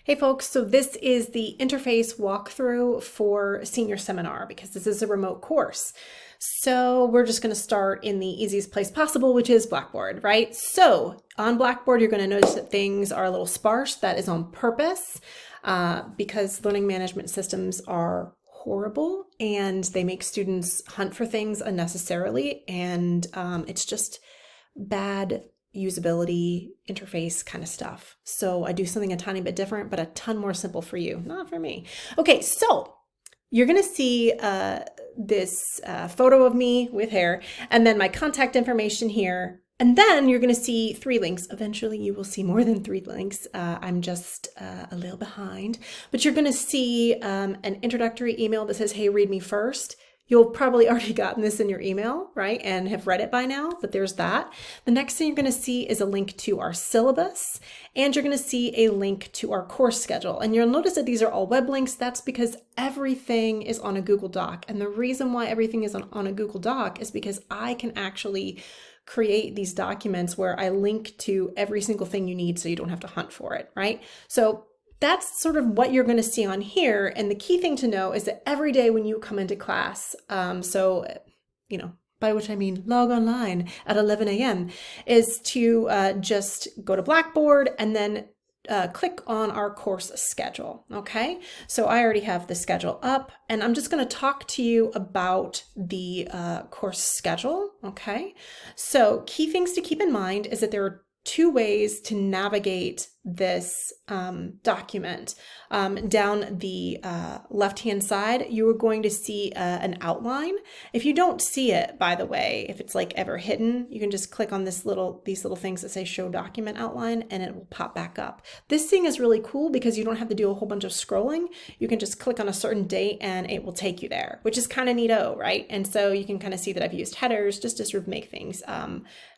Hey folks, so this is the interface walkthrough for senior seminar because this is a remote course. So we're just going to start in the easiest place possible, which is Blackboard, right? So on Blackboard, you're going to notice that things are a little sparse. That is on purpose because learning management systems are horrible and they make students hunt for things unnecessarily, and it's just bad usability interface kind of stuff. So I do something a tiny bit different, but a ton more simple for you, not for me. Okay, so you're gonna see this photo of me with hair, and then my contact information here. And then you're going to see 3 links. Eventually, you will see more than 3 links. I'm just a little behind. But you're going to see an introductory email that says, hey, read me first. You'll probably already gotten this in your email, right? And have read it by now, but there's that. The next thing you're going to see is a link to our syllabus, and you're going to see a link to our course schedule. And you'll notice that these are all web links. That's because everything is on a Google Doc. And the reason why everything is on a Google Doc is because I can actually create these documents where I link to every single thing you need so you don't have to hunt for it, right? So that's sort of what you're going to see on here. And the key thing to know is that every day when you come into class, by which I mean log online at 11 a.m., is to just go to Blackboard and then click on our course schedule, okay? So I already have the schedule up, and I'm just going to talk to you about the course schedule, okay? So key things to keep in mind is that there are 2 ways to navigate this document. Down the left-hand side, you are going to see an outline. If you don't see it, by the way, if it's like ever hidden, you can just click on these little things that say show document outline, and it will pop back up. This thing is really cool because you don't have to do a whole bunch of scrolling. You can just click on a certain date and it will take you there, which is kind of neato, right? And so you can kind of see that I've used headers just to sort of make things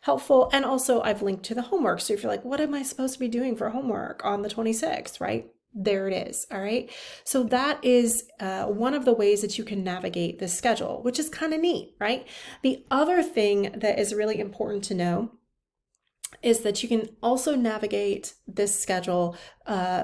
helpful. And also I've linked to the homework. So if you're like, what am I supposed to be doing for homework on the 26th, right? There it is. All right. So that is one of the ways that you can navigate this schedule, which is kind of neat, right? The other thing that is really important to know is that you can also navigate this schedule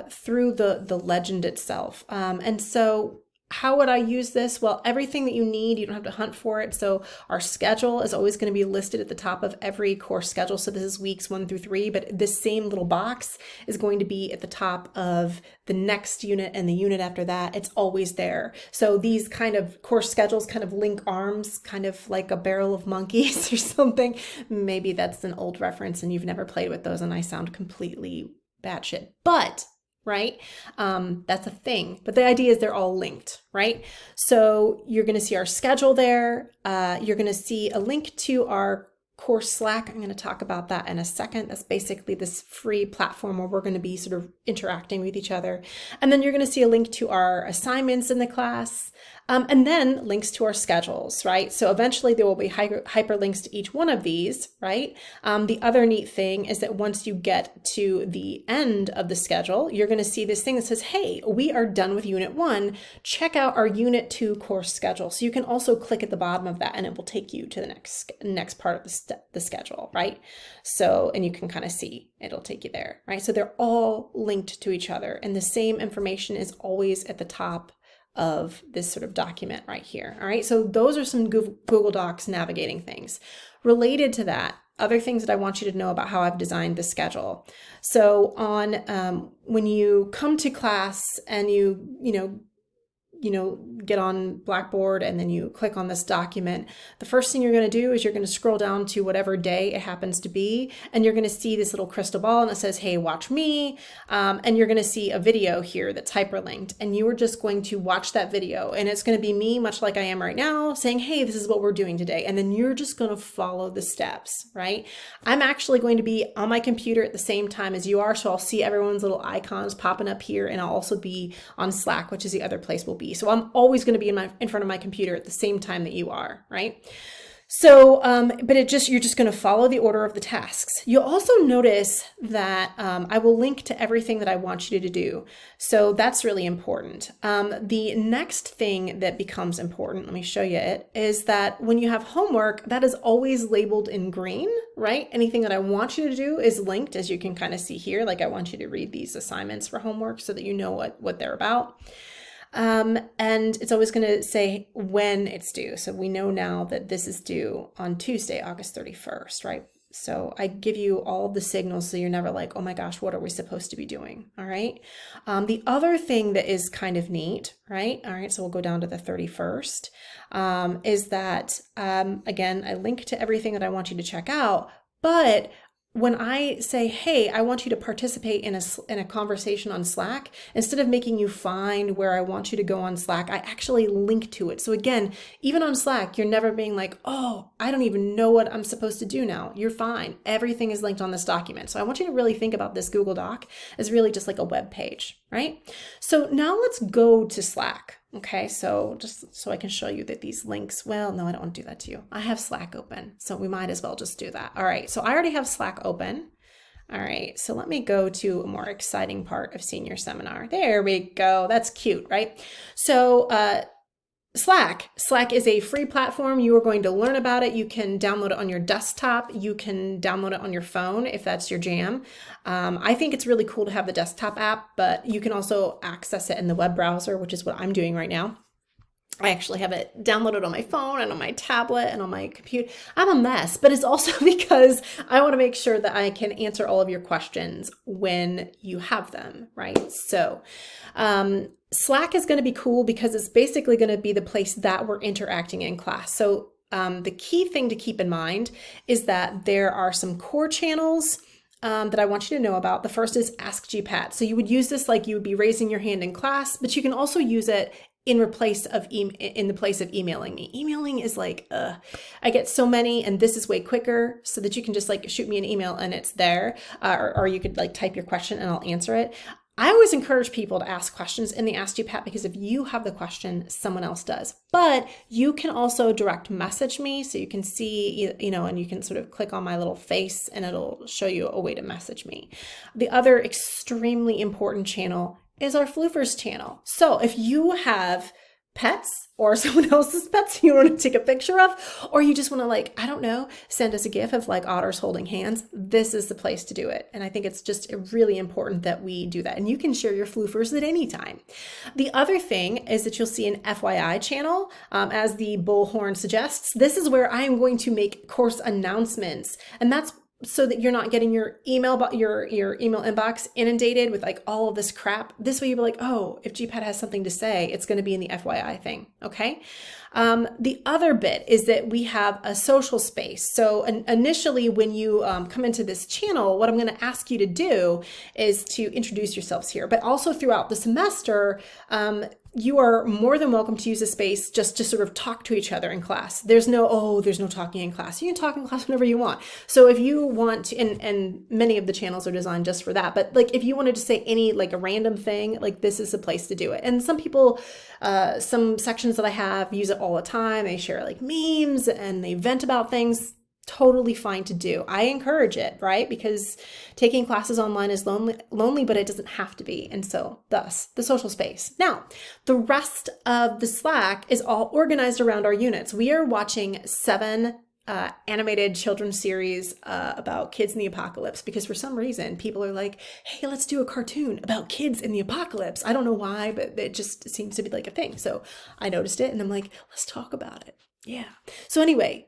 through the legend itself. And so how would I use this? Well, everything that you need, you don't have to hunt for it. So our schedule is always going to be listed at the top of every course schedule. So this is weeks 1 through 3, but this same little box is going to be at the top of the next unit and the unit after that. It's always there. So these kind of course schedules kind of link arms, kind of like a barrel of monkeys or something. Maybe that's an old reference and you've never played with those and I sound completely batshit. But right? That's a thing. But the idea is they're all linked, right? So you're going to see our schedule there. You're going to see a link to our course Slack. I'm going to talk about that in a second. That's basically this free platform where we're going to be sort of interacting with each other. And then you're going to see a link to our assignments in the class. And then links to our schedules, right? So eventually there will be hyperlinks to each one of these, right? The other neat thing is that once you get to the end of the schedule, you're going to see this thing that says, hey, we are done with Unit 1. Check out our Unit 2 course schedule. So you can also click at the bottom of that and it will take you to the next part of the schedule, right? So, and you can kind of see it'll take you there, right? So they're all linked to each other and the same information is always at the top of this sort of document right here. All right. So those are some Google Docs navigating things. Related to that, other things that I want you to know about how I've designed the schedule. So on when you come to class and you get on Blackboard and then you click on this document, the first thing you're going to do is you're going to scroll down to whatever day it happens to be, and you're going to see this little crystal ball and it says, hey, watch me. And you're going to see a video here that's hyperlinked, and you are just going to watch that video, and it's going to be me, much like I am right now, saying, hey, this is what we're doing today. And then you're just going to follow the steps, right? I'm actually going to be on my computer at the same time as you are, so I'll see everyone's little icons popping up here, and I'll also be on Slack, which is the other place we'll be. So I'm always going to be in front of my computer at the same time that you are, right? So, but you're just going to follow the order of the tasks. You'll also notice that I will link to everything that I want you to do. So that's really important. The next thing that becomes important, let me show you it, is that when you have homework, that is always labeled in green, right? Anything that I want you to do is linked, as you can kind of see here. Like I want you to read these assignments for homework so that you know what they're about. And it's always going to say when it's due. So we know now that this is due on Tuesday, August 31st, right? So I give you all of the signals so you're never like, oh my gosh, what are we supposed to be doing? All right. The other thing that is kind of neat, right? All right. So we'll go down to the 31st, is that, again, I link to everything that I want you to check out, but when I say, hey, I want you to participate in a conversation on Slack, instead of making you find where I want you to go on Slack, I actually link to it. So again, even on Slack, you're never being like, oh, I don't even know what I'm supposed to do now. You're fine. Everything is linked on this document. So I want you to really think about this Google Doc as really just like a web page, right? So now let's go to Slack. Okay, so just so I can show you that these links, well, no, I don't want to do that to you. I have Slack open, so we might as well just do that. All right, so I already have Slack open. All right, so let me go to a more exciting part of Senior Seminar. There we go. That's cute, right? So Slack is a free platform. You are going to learn about it. You can download it on your desktop. You can download it on your phone if that's your jam. I think it's really cool to have the desktop app, but you can also access it in the web browser, which is what I'm doing right now. I actually have it downloaded on my phone and on my tablet and on my computer. I'm a mess, but it's also because I want to make sure that I can answer all of your questions when you have them, right? So Slack is going to be cool because it's basically going to be the place that we're interacting in class. So the key thing to keep in mind is that there are some core channels that I want you to know about. The first is Ask GPAT. So you would use this like you would be raising your hand in class, but you can also use it in the place of emailing me. Emailing is like, I get so many, and this is way quicker, so that you can just like shoot me an email and it's there, or you could like type your question and I'll answer it. I always encourage people to ask questions in the Ask GPAT because if you have the question, someone else does. But you can also direct message me, so you can see, and you can sort of click on my little face and it'll show you a way to message me. The other extremely important channel is our Floofers channel. So if you have pets or someone else's pets you want to take a picture of, or you just want to like, I don't know, send us a GIF of like otters holding hands, this is the place to do it. And I think it's just really important that we do that. And you can share your Floofers at any time. The other thing is that you'll see an FYI channel, as the bullhorn suggests. This is where I am going to make course announcements. And that's so that you're not getting your email inbox inundated with like all of this crap. This way you'll be like, oh, if GPAT has something to say, it's going to be in the FYI thing. Okay. The other bit is that we have a social space. So initially when you come into this channel, what I'm going to ask you to do is to introduce yourselves here, but also throughout the semester, you are more than welcome to use a space just to sort of talk to each other in class. There's no talking in class. You can talk in class whenever you want. So if you want to, and many of the channels are designed just for that, but like if you wanted to say any, like a random thing, like this is the place to do it. And some people, some sections that I have use it all the time. They share like memes and they vent about things. Totally fine to do. I encourage it, right? Because taking classes online is lonely, but it doesn't have to be. And so thus the social space. Now, the rest of the Slack is all organized around our units. We are watching 7 animated children's series about kids in the apocalypse, because for some reason people are like, hey, let's do a cartoon about kids in the apocalypse. I don't know why, but it just seems to be like a thing. So I noticed it and I'm like, let's talk about it. Yeah. So anyway,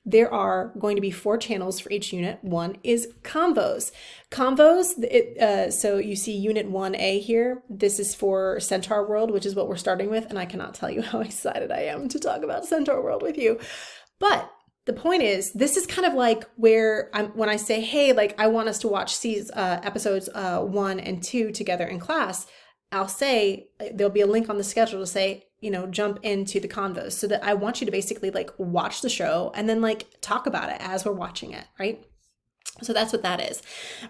there are going to be 4 channels for each unit. One is Convos. Convos, so you see Unit 1A here. This is for Centaur World, which is what we're starting with. And I cannot tell you how excited I am to talk about Centaur World with you. But the point is, this is kind of like where when I say, hey, like I want us to watch these episodes 1 and 2 together in class, I'll say, there'll be a link on the schedule to say, jump into the Convos, so that I want you to basically like watch the show and then like talk about it as we're watching it, right? So that's what that is.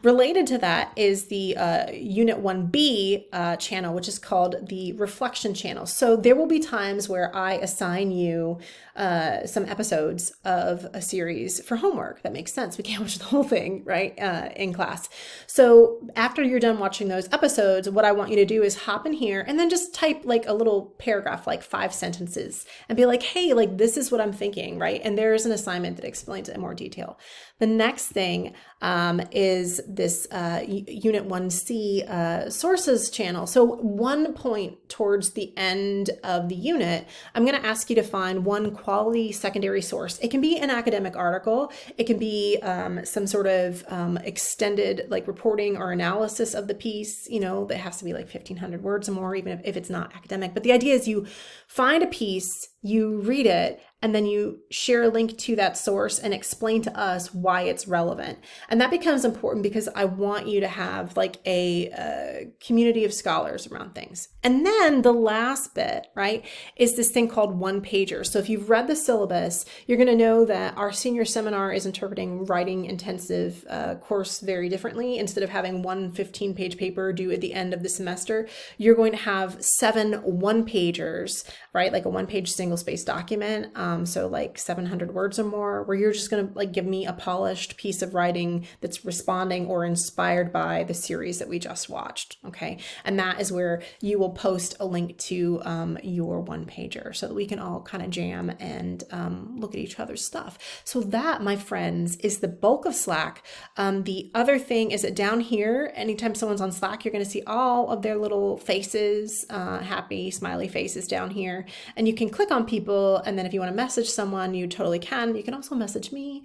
Related to that is the Unit 1B channel, which is called the Reflection channel. So there will be times where I assign you some episodes of a series for homework. That makes sense. We can't watch the whole thing, right, in class. So after you're done watching those episodes, what I want you to do is hop in here and then just type like a little paragraph, like 5 sentences, and be like, hey, like this is what I'm thinking, right? And there is an assignment that explains it in more detail. The next thing is this Unit 1C sources channel. So one point towards the end of the unit, I'm going to ask you to find one quality secondary source. It can be an academic article. It can be some sort of extended like reporting or analysis of the piece, you know, that has to be like 1,500 words or more, even if it's not academic. But the idea is you find a piece, you read it, and then you share a link to that source and explain to us why it's relevant. And that becomes important because I want you to have like a community of scholars around things. And then the last bit, right, is this thing called one pager. So if you've read the syllabus, you're going to know that our senior seminar is interpreting writing intensive course very differently. Instead of having one 15-page paper due at the end of the semester, you're going to have 7 one-pagers, right, like a one-page single-space document. So like 700 words or more, where you're just going to like give me a polished piece of writing that's responding or inspired by the series that we just watched. Okay. And that is where you will post a link to your one pager so that we can all kind of jam and look at each other's stuff. So that, my friends, is the bulk of Slack. The other thing is that down here, anytime someone's on Slack, you're going to see all of their little faces, happy, smiley faces down here. And you can click on people. And then if you want to message someone, you totally can. You can also message me.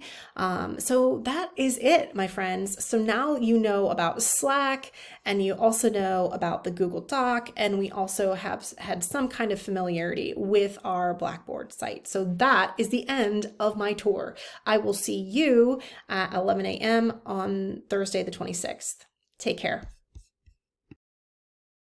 So that is it, my friends. So now you know about Slack, and you also know about the Google Doc, and we also have had some kind of familiarity with our Blackboard site. So that is the end of my tour. I will see you at 11 a.m. on Thursday the 26th. Take care.